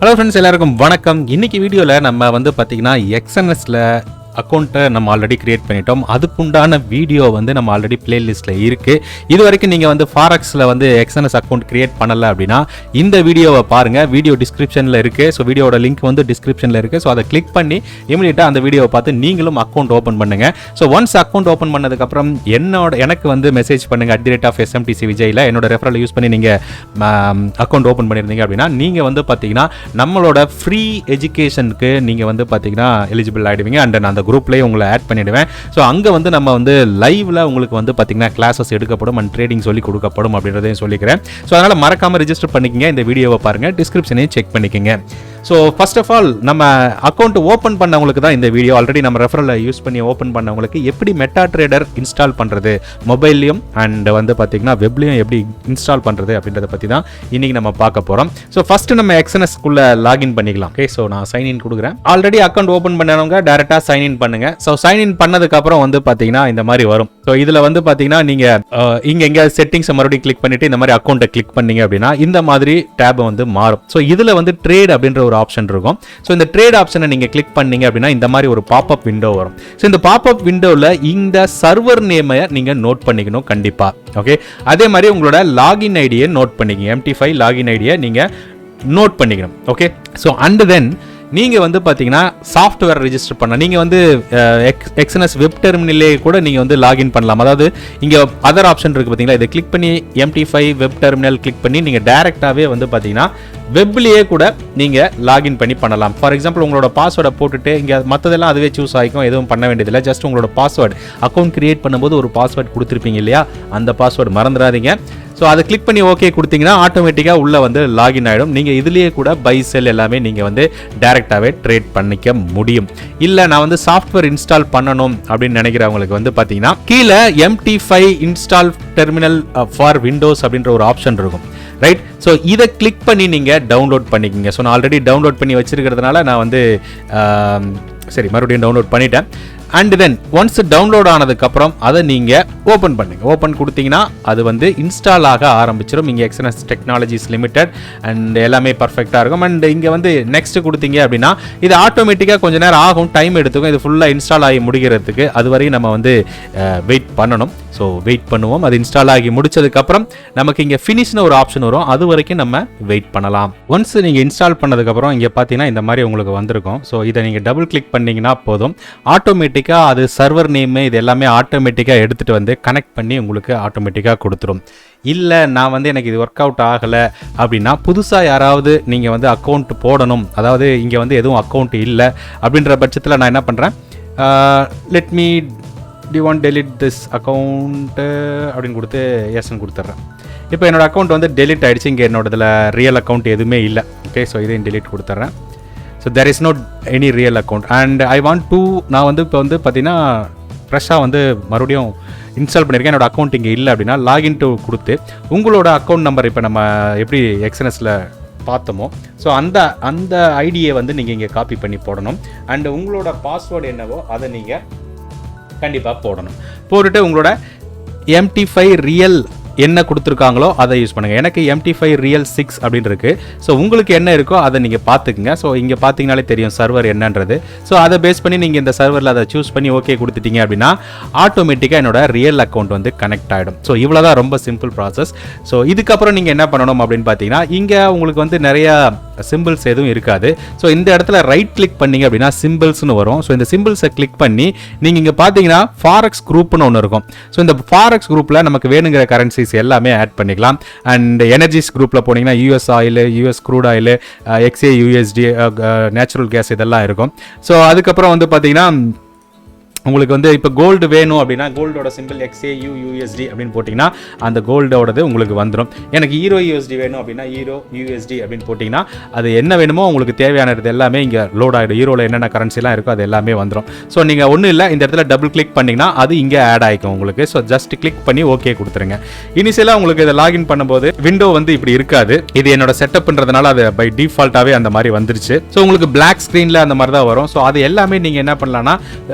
Hello friends, எல்லாருக்கும் வணக்கம். இன்னைக்கு வீடியோவில் நம்ம வந்து பார்த்தீங்கன்னா எக்ஸ்என்எஸ்ல அக்கௌண்ட்டை நம்ம ஆல்ரெடி கிரியேட் பண்ணிட்டோம். அதுக்குண்டான வீடியோ வந்து நம்ம ஆல்ரெடி பிளேலிஸ்ட்டில் இருக்குது. இது வரைக்கும் நீங்கள் வந்து ஃபாரெக்ஸில் வந்து எக்ஸ்என்எஸ் அக்கௌண்ட் கிரியேட் பண்ணலை அப்படின்னா இந்த வீடியோவை பாருங்கள். வீடியோ டிஸ்கிரிப்ஷனில் இருக்குது. ஸோ வீடியோட லிங்க் வந்து டிஸ்கிரிப்ஷனில் இருக்குது. ஸோ அதை கிளிக் பண்ணி இமீடியட்டாக அந்த வீடியோவை பார்த்து நீங்களும் அக்கௌண்ட் ஓப்பன் பண்ணுங்கள். ஸோ ஒன்ஸ் அக்கௌண்ட் ஓப்பன் பண்ணதுக்கப்புறம் எனக்கு வந்து மெசேஜ் பண்ணுங்கள் @SMTC விஜயில். என்னோட ரெஃபரல் யூஸ் பண்ணி நீங்கள் அக்கௌண்ட் ஓப்பன் பண்ணியிருந்தீங்க அப்படின்னா நீங்கள் வந்து பார்த்தீங்கன்னா நம்மளோட ஃப்ரீ எஜுகேஷனுக்கு நீங்கள் வந்து பார்த்தீங்கன்னா எலிஜிபிள் ஆகிடுவீங்க. அண்ட் நான் அந்த குரூப்லேயே உங்களை ஆட் பண்ணிடுவேன். ஸோ அங்கே வந்து நம்ம வந்து லைவ்ல உங்களுக்கு வந்து பார்த்தீங்கன்னா கிளாஸஸ் எடுக்கப்படும் அண்ட் ட்ரேடிங் சொல்லி கொடுக்கப்படும் அப்படின்றதையும் சொல்லிக்கிறேன். ஸோ அதனால் மறக்காமல் ரிஜிஸ்டர் பண்ணிக்கங்க. இந்த வீடியோவை பாருங்கள், டிஸ்கிரிப்ஷனையும் செக் பண்ணிக்கங்க. ஸோ ஃபர்ஸ்ட் ஆஃப் ஆல் நம்ம அக்கௌண்ட் ஓப்பன் பண்ணவங்களுக்கு தான் இந்த வீடியோ. ஆல்ரெடி நம்ம ரெஃபரலை யூஸ் பண்ணி ஓப்பன் பண்ணவங்களுக்கு எப்படி மெட்டா ட்ரேடர் இன்ஸ்டால் பண்ணுறது, மொபைல்லையும் அண்ட் வந்து பார்த்தீங்கன்னா வெப்லையும் எப்படி இன்ஸ்டால் பண்ணுறது அப்படின்றத பற்றி தான் இன்றைக்கி நம்ம பார்க்க போகிறோம். ஸோ ஃபஸ்ட்டு நம்ம எக்ஸ்என்எஸ்க்குள்ளே லாகின் பண்ணிக்கலாம். ஓகே, ஸோ நான் சைன்இன் கொடுக்குறேன். ஆல்ரெடி அக்கௌண்ட் ஓப்பன் பண்ணவங்க டேரெக்டாக சைன்இன் பண்ணுங்க. ஸோ சைன்இன் பண்ணதுக்கப்புறம் வந்து பார்த்தீங்கன்னா இந்த மாதிரி வரும். ஸோ இதில் வந்து பார்த்தீங்கன்னா நீங்கள் இங்கே எங்கே செட்டிங்ஸை மறுபடியும் கிளிக் பண்ணிவிட்டு இந்த மாதிரி அக்கௌண்ட்டை கிளிக் பண்ணீங்க அப்படின்னா இந்த மாதிரி டேப் வந்து மாறும். ஸோ இதில் வந்து ட்ரேட் அப்படின்ற ஒரு ஆப்ஷன் இருக்கும். ஸோ இந்த ட்ரேட் ஆப்ஷனை நீங்கள் கிளிக் பண்ணீங்க அப்படின்னா இந்த மாதிரி ஒரு பாப்அப் விண்டோ வரும். ஸோ இந்த பாப்அப் விண்டோவில் இந்த சர்வர் நேமை நீங்கள் நோட் பண்ணிக்கணும் கண்டிப்பாக. ஓகே, அதே மாதிரி உங்களோட லாகின் ஐடியை நோட் பண்ணிக்கங்க. MT5 லாகின் ஐடியை நீங்கள் நோட் பண்ணிக்கணும். ஓகே, ஸோ அண்ட் தென் நீங்கள் வந்து பார்த்தீங்கன்னா சாஃப்ட்வேர் ரிஜிஸ்டர் பண்ண நீங்கள் வந்து எக்ஸ்என்எஸ் வெப் டெர்மினலே கூட நீங்கள் வந்து லாகின் பண்ணலாம். அதாவது இங்கே அதர் ஆப்ஷன் இருக்குது பார்த்தீங்களா, இதை கிளிக் பண்ணி MT5 வெப் டெர்மினல் கிளிக் பண்ணி நீங்கள் டேரெக்டாகவே வந்து பார்த்தீங்கன்னா வெப்லேயே கூட நீங்கள் லாகின் பண்ணி பண்ணலாம். ஃபார் எக்ஸாம்பிள் உங்களோட பாஸ்வேர்டை போட்டுட்டு இங்கே மற்றதெல்லாம் அதுவே சூஸ் ஆகிக்கும், எதுவும் பண்ண வேண்டியதில்லை. ஜஸ்ட் உங்களோட பாஸ்வேர்டு அக்கௌண்ட் கிரியேட் பண்ணும்போது ஒரு பாஸ்வேர்டு கொடுத்துருப்பீங்க இல்லையா, அந்த பாஸ்வேர்டு மறந்துடாதீங்க. ஸோ அதை கிளிக் பண்ணி ஓகே கொடுத்தீங்கன்னா ஆட்டோமேட்டிக்காக உள்ளே வந்து லாகின் ஆகிடும். நீங்கள் இதுலேயே கூட பை செல் எல்லாமே நீங்கள் வந்து டேரெக்டாகவே ட்ரேட் பண்ணிக்க முடியும். இல்லை நான் வந்து சாஃப்ட்வேர் இன்ஸ்டால் பண்ணணும் அப்படின்னு நினைக்கிறவங்களுக்கு வந்து பார்த்தீங்கன்னா கீழே MT5 install terminal for Windows அப்படின்ற ஒரு ஆப்ஷன் இருக்கும். ரைட், ஸோ இதை கிளிக் பண்ணி நீங்கள் டவுன்லோட் பண்ணிக்கோங்க. ஸோ நான் ஆல்ரெடி டவுன்லோட் பண்ணி வச்சிருக்கிறதுனால நான் வந்து சரி மறுபடியும் டவுன்லோட் பண்ணிட்டேன். அண்ட் தென் ஒன்ஸ் டவுன்லோட் ஆனதுக்கப்புறம் அதை நீங்கள் ஓப்பன் பண்ணுங்கள். ஓப்பன் கொடுத்தீங்கன்னா அது வந்து இன்ஸ்டால் ஆக ஆரம்பிச்சிடும். இங்கே எக்ஸ்என்எஸ் டெக்னாலஜிஸ் லிமிடெட் அண்ட் எல்லாமே பர்ஃபெக்டாக இருக்கும். அண்ட் இங்கே வந்து நெக்ஸ்ட் கொடுத்தீங்க அப்படின்னா இது ஆட்டோமேட்டிக்காக கொஞ்சம் நேரம் ஆகும், டைம் எடுத்துக்கும் இது ஃபுல்லாக இன்ஸ்டால் ஆகி முடிக்கிறதுக்கு. அது வரையும் நம்ம வந்து வெயிட் பண்ணணும். ஸோ வெயிட் பண்ணுவோம். அது இன்ஸ்டால் ஆகி முடிச்சதுக்கப்புறம் நமக்கு இங்கே ஃபினிஷ்னு ஒரு ஆப்ஷன் வரும், அது வரைக்கும் நம்ம வெயிட் பண்ணலாம். ஒன்ஸ் நீங்கள் இன்ஸ்டால் பண்ணதுக்கப்புறம் இங்கே பார்த்தீங்கன்னா இந்த மாதிரி உங்களுக்கு வந்திருக்கும். ஸோ இதை நீங்கள் டபுள் கிளிக் பண்ணிங்கன்னா போதும், ஆட்டோமேட்டிக்காக அது சர்வர் நேமு இது எல்லாமே ஆட்டோமேட்டிக்காக எடுத்துகிட்டு வந்து கனெக்ட் பண்ணி உங்களுக்கு ஆட்டோமேட்டிக்காக கொடுத்துரும். இல்லை நான் வந்து எனக்கு இது ஒர்க் அவுட் ஆகலை அப்படின்னா புதுசாக யாராவது நீங்கள் வந்து அக்கௌண்ட் போடணும், அதாவது இங்கே வந்து எதுவும் அக்கௌண்ட் இல்லை அப்படின்ற பட்சத்தில் நான் என்ன பண்ணுறேன், let me do you want delete this account அப்படின்னு கொடுத்து எஸ்ன்னு கொடுத்துட்றேன். இப்போ என்னோட அக்கௌண்ட் வந்து டெலிட் ஆகிடுச்சு. இங்கே என்னோடதில் ரியல் அக்கௌண்ட் எதுவுமே இல்லை. ஓகே, ஸோ இதையும் டெலிட் கொடுத்துட்றேன். So there is no any real account and I want to நான் வந்து இப்போ வந்து பார்த்தீங்கன்னா ஃப்ரெஷ்ஷாக வந்து மறுபடியும் இன்ஸ்டால் பண்ணியிருக்கேன். என்னோட அக்கௌண்ட் இங்கே இல்லை அப்படின்னா லாகின் டு கொடுத்து உங்களோட அக்கௌண்ட் நம்பர் இப்போ நம்ம எப்படி எக்ஸ்என்எஸில் பார்த்தோமோ ஸோ அந்த ஐடியை வந்து நீங்கள் இங்கே காப்பி பண்ணி போடணும். அண்ட் உங்களோட பாஸ்வேர்டு என்னவோ அதை நீங்கள் கண்டிப்பாக போடணும். போட்டுட்டு உங்களோட MT5 ரியல் என்ன கொடுத்துருக்காங்களோ அதை யூஸ் பண்ணுங்கள். எனக்கு MT5 ரியல் 6 அப்படின்னு இருக்குது. ஸோ உங்களுக்கு என்ன இருக்கோ அதை நீங்கள் பார்த்துக்குங்க. ஸோ இங்கே பார்த்தீங்கனாலே தெரியும் சர்வர் என்னன்றது. ஸோ அதை பேஸ் பண்ணி நீங்கள் இந்த சர்வரில் அதை சூஸ் பண்ணி ஓகே கொடுத்துட்டீங்க அப்படின்னா ஆட்டோமேட்டிக்காக என்னோட ரியல் அக்கௌண்ட் வந்து கனெக்ட் ஆகிடும். ஸோ இவ்வளோ தான், ரொம்ப சிம்பிள் ப்ராசஸ். ஸோ இதுக்கப்புறம் நீங்கள் என்ன பண்ணணும் அப்படின்னு பார்த்தீங்கன்னா இங்கே உங்களுக்கு வந்து நிறையா சிம்பிள்ஸ் எதுவும் இருக்காது. ஸோ இந்த இடத்துல ரைட் கிளிக் பண்ணிங்க அப்படின்னா சிம்பிள்ஸ்னு வரும். ஸோ இந்த சிம்பிள்ஸை கிளிக் பண்ணி நீங்கள் இங்கே பார்த்தீங்கன்னா ஃபாரெக்ஸ் குரூப்னு ஒன்று இருக்கும். ஸோ இந்த ஃபாரெக்ஸ் குரூப்பில் நமக்கு வேணுங்கிற கரன்சி எல்லாமே ஆட் பண்ணிக்கலாம். அண்ட் எனர்ஜிஸ் குரூப்பில் போனீங்கன்னா US oil, US crude oil, XA USD, natural gas இதெல்லாம் இருக்கும். ஸோ அதுக்கப்புறம் வந்து பார்த்தீங்கன்னா உங்களுக்கு வந்து இப்போ கோல்டு வேணும் அப்படின்னா கோல்டோட சிம்பிள் XAU USD அப்படின்னு போட்டிங்கன்னா அந்த கோல்டோடது உங்களுக்கு வந்துடும். எனக்கு ஹீரோ USD வேணும் அப்படின்னா ஹீரோ USD அப்படின்னு போட்டிங்கன்னா அது என்ன வேணுமோ உங்களுக்கு தேவையானது எல்லாமே இங்கே லோட் ஆகிடும். ஹீரோவில் என்னென்ன கரன்சிலாம் இருக்கோ அது எல்லாமே வந்துடும். ஸோ நீங்கள் ஒன்றும் இல்லை, இந்த இடத்துல டபுள் கிளிக் பண்ணிங்கன்னா அது இங்கே ஆட் ஆகிக்கும் உங்களுக்கு. ஸோ ஜஸ்ட் கிளிக் பண்ணி ஓகே கொடுத்துருங்க. இனிஷியலாக உங்களுக்கு இதை லாகின் பண்ணும்போது விண்டோ வந்து இப்படி இருக்காது. இது என்னோட செட்டப்ன்றதுனால அது பை டிஃபால்ட்டாகவே அந்த மாதிரி வந்துருச்சு. ஸோ உங்களுக்கு பிளாக் ஸ்க்ரீனில் அந்த மாதிரி தான் வரும். ஸோ அது எல்லாமே நீங்கள் என்ன பண்ணலாம்னா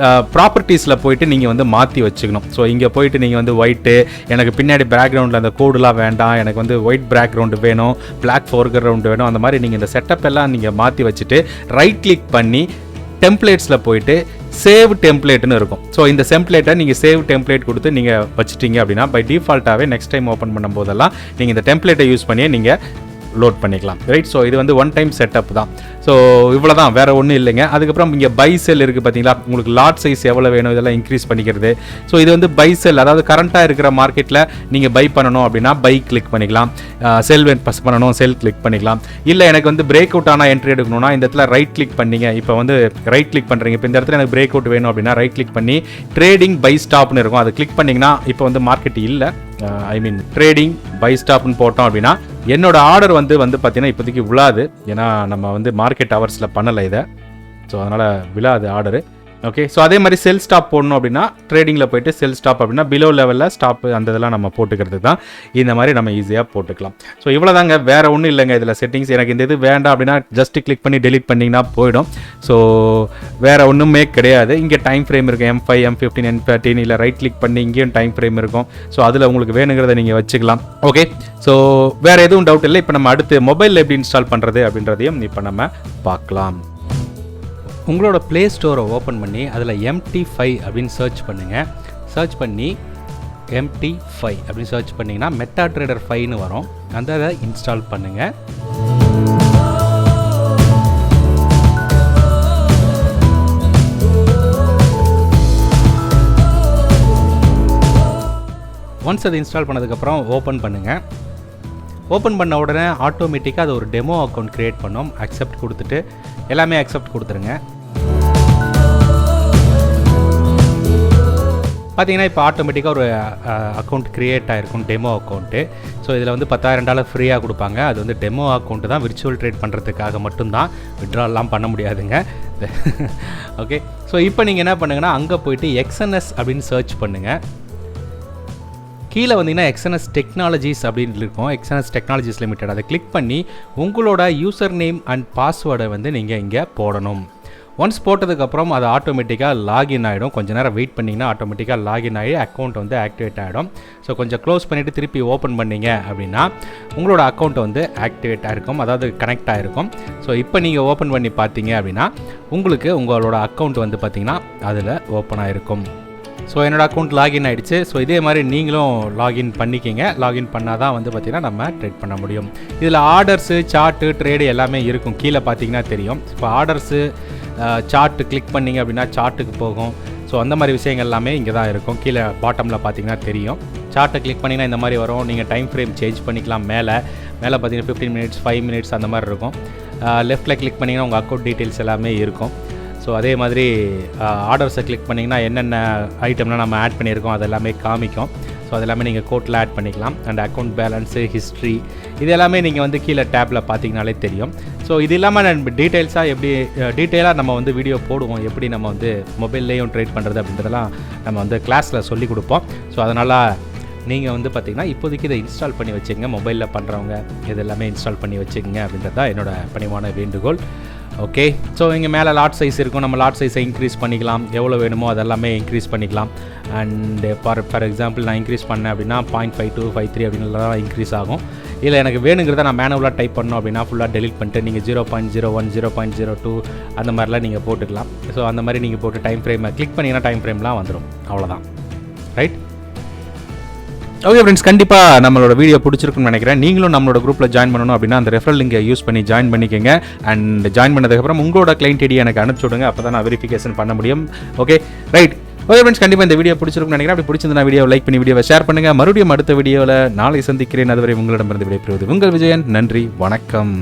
ப்ராப்பர் ப்ராப்பர்ட்டிஸில் போயிட்டு நீங்கள் வந்து மாற்றி வச்சுக்கணும். ஸோ இங்கே போயிட்டு நீங்கள் வந்து ஒயிட்டு, எனக்கு பின்னாடி பேக்ரவுண்டில் அந்த கோடுலாம் வேண்டாம், எனக்கு வந்து ஒயிட் பேக்ரவுண்டு வேணும், பிளாக் ஃபோர்க்ரவுண்டு வேணும், அந்த மாதிரி நீங்கள் இந்த செட்டப் எல்லாம் நீங்கள் மாற்றி வச்சுட்டு ரைட் கிளிக் பண்ணி டெம்ப்ளேட்ஸில் போயிட்டு சேவ் டெம்ப்ளேட்னு இருக்கும். ஸோ இந்த டெம்ப்ளேட்டை நீங்கள் சேவ் டெம்ப்ளேட் கொடுத்து நீங்கள் வச்சுட்டீங்க அப்படின்னா பை டிஃபால்ட்டாகவே நெக்ஸ்ட் டைம் ஓப்பன் பண்ணும்போதெல்லாம் நீங்கள் இந்த டெம்ப்ளேட்டை யூஸ் பண்ணியே நீங்கள் லோட் பண்ணிக்கலாம். ரைட். ஸோ இது வந்து ஒன் டைம் செட்டப் தான். ஸோ இவ்வளோ தான், வேறு ஒன்றும் இல்லைங்க. அதுக்கப்புறம் இங்கே பை செல் இருக்குது பார்த்தீங்களா, உங்களுக்கு லாட் சைஸ் எவ்வளோ வேணும் இதெல்லாம் இன்க்ரீஸ் பண்ணிக்கிறது. ஸோ இது வந்து பை செல், அதாவது கரண்ட்டாக இருக்கிற மார்க்கெட்டில் நீங்கள் பை பண்ணணும் அப்படின்னா பை கிளிக் பண்ணிக்கலாம், செல் பஸ் பண்ணணும் செல் கிளிக் பண்ணிக்கலாம். இல்லை எனக்கு வந்து பிரேக் அவுட் ஆனால் என்ட்ரி எடுக்கணும்னா இந்த இடத்துல ரைட் கிளிக் பண்ணிங்க. இப்போ வந்து ரைட் கிளிக் பண்ணுறீங்க, இப்போ இந்த இடத்துல எனக்கு பிரேக் அவுட் வேணும் அப்படின்னா ரைட் கிளிக் பண்ணி ட்ரேடிங் பை ஸ்டாப்னு இருக்கும், அதை கிளிக் பண்ணிங்கன்னா இப்போ வந்து மார்க்கெட் இல்லை, ட்ரேடிங் பை ஸ்டாப்னு போட்டோம் அப்படின்னா என்னோட ஆர்டர் வந்து பார்த்தீங்கன்னா இப்போதைக்கு விழாது. ஏன்னா நம்ம வந்து மார்க்கெட் ஹவர்ஸில் பண்ணலை இதை. ஸோ அதனால் விழாது ஆர்டரு. ஓகே. ஸோ அதே மாதிரி செல் ஸ்டாப் போடணும் அப்படின்னா ட்ரேடிங்கில் போய்ட்டு செல் ஸ்டாப் அப்படின்னா பிலோ லெவலில் ஸ்டாப் அந்த இதெல்லாம் நம்ம போட்டுக்கிறது தான். இந்த மாதிரி நம்ம ஈஸியாக போட்டுக்கலாம். ஸோ இவ்வளோ தாங்க, வேறு ஒன்றும் இல்லைங்க இதில் செட்டிங்ஸ். எனக்கு இந்த இது வேண்டாம் அப்படின்னா ஜஸ்ட்டு கிளிக் பண்ணி டெலிட் பண்ணிங்கன்னா போயிடும். ஸோ வேறு ஒன்றுமே கிடையாது. இங்கே டைம் ஃப்ரேம் இருக்குது, M5, M15, M13. இல்லை ரைட் கிளிக் பண்ணி இங்கேயும் டைம் ஃப்ரேம் இருக்கும். ஸோ அதில் உங்களுக்கு வேணுங்கிறத நீங்கள் வச்சுக்கலாம். ஓகே. ஸோ வேறு எதுவும் டவுட் இல்லை. இப்போ நம்ம அடுத்து மொபைலில் எப்படி இன்ஸ்டால் பண்ணுறது அப்படின்றதையும் இப்போ நம்ம பார்க்கலாம். உங்களோட ப்ளே ஸ்டோரை ஓப்பன் பண்ணி அதில் MT5 அப்படின்னு சர்ச் பண்ணுங்கள். சர்ச் பண்ணி MT5 அப்படின்னு சர்ச் பண்ணிங்கன்னா மெட்டா ட்ரேடர் 5ன்னு வரும். அந்த அதை இன்ஸ்டால் பண்ணுங்கள். ஒன்ஸ் அதை இன்ஸ்டால் பண்ணதுக்கப்புறம் ஓப்பன் பண்ணுங்கள். ஓப்பன் பண்ண உடனே ஆட்டோமேட்டிக்காக அது ஒரு டெமோ அக்கௌண்ட் க்ரியேட் பண்ணோம். அக்செப்ட் கொடுத்துட்டு எல்லாமே அக்செப்ட் கொடுத்துருங்க. பார்த்தீங்கன்னா இப்போ ஆட்டோமேட்டிக்காக ஒரு அக்கௌண்ட் க்ரியேட் ஆகிருக்கும், டெமோ அக்கௌண்ட்டு. ஸோ இதில் வந்து $10,000 ஃப்ரீயாக கொடுப்பாங்க. அது வந்து டெமோ அக்கௌண்ட்டு தான், விர்ச்சுவல் ட்ரேட் பண்ணுறதுக்காக மட்டும்தான், விட்ரால்லாம் பண்ண முடியாதுங்க. ஓகே. ஸோ இப்போ நீங்கள் என்ன பண்ணுங்கன்னா அங்கே போய்ட்டு Exness அப்படின்னு சர்ச் பண்ணுங்கள். கீழே வந்தீங்கன்னா Exness டெக்னாலஜிஸ் அப்படின்னு இருக்கும், Exness டெக்னாலஜிஸ் லிமிடெட். அதை கிளிக் பண்ணி உங்களோட யூசர் நேம் அண்ட் பாஸ்வேர்டை வந்து நீங்கள் இங்கே போடணும். ஒன்ஸ் போட்டதுக்கப்புறம் அது ஆட்டோமேட்டிக்காக லாகின் ஆகிடும். கொஞ்சம் நேரம் வெயிட் பண்ணிங்கன்னா ஆட்டோமேட்டிக்காக லாகின் ஆகி அக்கௌண்ட் வந்து ஆக்டிவேட் ஆகிடும். ஸோ கொஞ்சம் க்ளோஸ் பண்ணிவிட்டு திருப்பி ஓப்பன் பண்ணிங்க அப்படின்னா உங்களோட அக்கௌண்ட் வந்து ஆக்டிவேட் ஆகிருக்கும், அதாவது கனெக்ட் ஆகிருக்கும். ஸோ இப்போ நீங்கள் ஓப்பன் பண்ணி பார்த்தீங்க அப்படின்னா உங்களுக்கு உங்களோட அக்கௌண்ட் வந்து பார்த்திங்கன்னா அதில் ஓப்பன் ஆகிருக்கும். ஸோ என்னோடய அக்கௌண்ட் லாகின் ஆகிடுச்சு. ஸோ இதே மாதிரி நீங்களும் லாகின் பண்ணிக்கிங்க. லாகின் பண்ணால் தான் வந்து பார்த்திங்கன்னா நம்ம ட்ரேட் பண்ண முடியும். இதில் ஆர்டர்ஸு, சார்ட்டு, ட்ரேடு எல்லாமே இருக்கும். கீழே பார்த்தீங்கன்னா தெரியும். இப்போ ஆர்டர்ஸு, சார்ட்டு கிளிக் பண்ணிங்க அப்படின்னா சார்ட்டுக்கு போகும். ஸோ அந்த மாதிரி விஷயங்கள் எல்லாமே இங்கே தான் இருக்கும். கீழே பாட்டமில் பார்த்தீங்கன்னா தெரியும். சார்ட்டை கிளிக் பண்ணிங்கன்னா இந்த மாதிரி வரும். நீங்கள் டைம் ஃப்ரேம் சேஞ்ச் பண்ணிக்கலாம். மேலே பார்த்தீங்கன்னா 15 மினிட்ஸ், 5 மினிட்ஸ் அந்த மாதிரி இருக்கும். லெஃப்ட்டில் கிளிக் பண்ணிங்கன்னா உங்கள் அக்கௌண்ட் டீட்டெயில்ஸ் எல்லாமே இருக்கும். ஸோ அதே மாதிரி ஆர்டர்ஸை கிளிக் பண்ணிங்கன்னா என்னென்ன ஐட்டம்லாம் நம்ம ஆட் பண்ணியிருக்கோம் அது எல்லாமே காமிக்கும். ஸோ அது எல்லாமே நீங்கள் கோட்டில் ஆட் பண்ணிக்கலாம். அண்ட் அக்கௌண்ட் பேலன்ஸு, ஹிஸ்ட்ரி, இது எல்லாமே நீங்கள் வந்து கீழே டேப்பில் பார்த்தீங்கனாலே தெரியும். ஸோ இது இல்லாமல் நம்ம டீட்டெயிலாக நம்ம வந்து வீடியோ போடுவோம், எப்படி நம்ம வந்து மொபைல்லையும் ட்ரேட் பண்ணுறது அப்படின்றதெல்லாம் நம்ம வந்து கிளாஸில் சொல்லி கொடுப்போம். ஸோ அதனால் நீங்கள் வந்து பார்த்திங்கன்னா இப்போதைக்கு இதை இன்ஸ்டால் பண்ணி வச்சுக்கோங்க. மொபைலில் பண்ணுறவங்க இது எல்லாமே இன்ஸ்டால் பண்ணி வச்சுக்கோங்க அப்படின்றது தான் என்னோடய பணிவான வேண்டுகோள். ஓகே. ஸோ இங்கே மேலே லாட் சைஸ் இருக்கும். நம்ம லாட் சைஸை இன்க்ரீஸ் பண்ணிக்கலாம், எவ்வளோ வேணுமோ அதெல்லாமே இன்க்ரீஸ் பண்ணிக்கலாம். அண்ட் ஃபார் எக்ஸாம்பிள் நான் இன்க்ரீஸ் பண்ணேன் அப்படின்னா 0.52, 53 அப்படின்லாம் இன்க்ரீஸ் ஆகும். இல்லை எனக்கு வேணுங்கிறத நான் மேனுவலாக டைப் பண்ணோம் அப்படின்னா ஃபுல்லாக டெலிட் பண்ணிட்டு நீங்கள் 0.01, 0.02 அந்த மாதிரிலாம் நீங்கள் போட்டுக்கலாம். ஸோ அந்த மாதிரி நீங்கள் போட்டு டைம் ஃப்ரேமை கிளிக் பண்ணிங்கன்னா டைம் ஃப்ரேம்லாம் வந்துடும். அவ்வளோதான். ரைட். ஓகே ஃப்ரெண்ட்ஸ், கண்டிப்பாக நம்மளோட வீடியோ பிடிச்சிருக்குன்னு நினைக்கிறேன். நீங்களும் நம்மளோட குரூப்பில் ஜாயின் பண்ணணும் அப்படின்னா அந்த ரெஃபரல் லிங்கை யூஸ் பண்ணி ஜாயின் பண்ணிக்கோங்க. அண்ட் ஜாயின் பண்ணதுக்கப்புறம் உங்களோட கிளைண்ட் ஐடி எனக்கு அனுப்பிச்சி விடுங்க. அப்போ தான் நான் வெரிஃபிகேஷன் பண்ண முடியும். Okay, right. ஓகே ஃப்ரெண்ட்ஸ், கண்டிப்பாக இந்த வீடியோ பிடிச்சிருக்குன்னு நினைக்கிறேன். அப்படி பிடிச்சிருந்தா வீடியோ லைக் பண்ணி வீடியோவை ஷேர் பண்ணுங்கள். மறுபடியும் அடுத்த வீடியோவில் நாளை சந்திக்கிறேன். அதுவரை உங்களிடமிருந்து விடைபெறுவது உங்கள் விஜயன். நன்றி, வணக்கம்.